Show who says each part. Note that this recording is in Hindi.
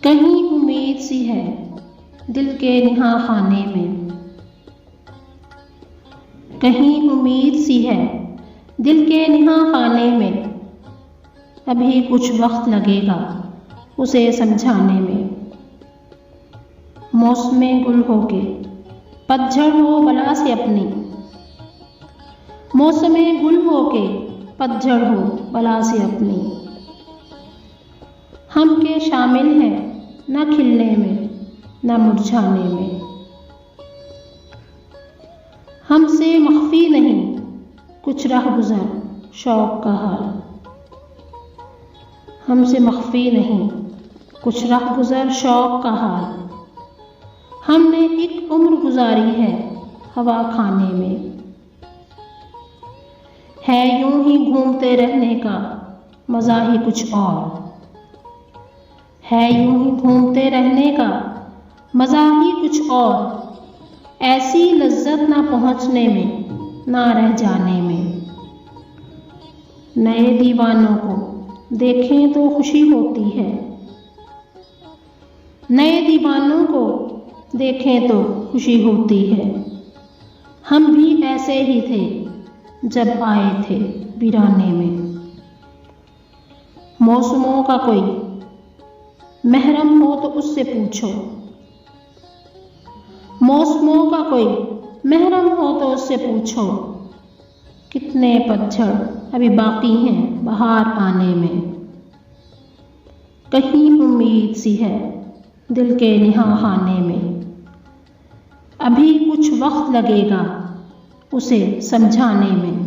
Speaker 1: कहीं उम्मीद सी है दिल के निहा खाने में, कहीं उम्मीद सी है दिल के निहा खाने में, अभी कुछ वक्त लगेगा उसे समझाने में। मौसमे गुल हो के पतझड़ हो बला से अपनी, मौसमे गुल हो के पतझड़ हो बला से अपनी। हम के शामिल हैं न खिलने में न मुरझाने में, हमसे मख्फी नहीं कुछ राह गुज़र शौक़ का हाल, हमसे मख्फी नहीं कुछ राह गुज़र शौक़ का हाल। हमने एक उम्र गुजारी है हवा खाने में, है यूं ही घूमते रहने का मज़ा ही कुछ और, है यूं ही घूमते रहने का मज़ा ही कुछ और। ऐसी लज्जत ना पहुँचने में ना रह जाने में। नए दीवानों को देखें तो खुशी होती है, नए दीवानों को देखें तो खुशी होती है। हम भी ऐसे ही थे जब आए थे वीराने में। मौसमों का कोई महरम हो तो उससे पूछो, मौसमों का कोई महरम हो तो उससे पूछो, कितने पतझड़ अभी बाकी हैं बहार आने में। कहीं उम्मीद सी है दिल के निहा खाने में, अभी कुछ वक्त लगेगा उसे समझाने में।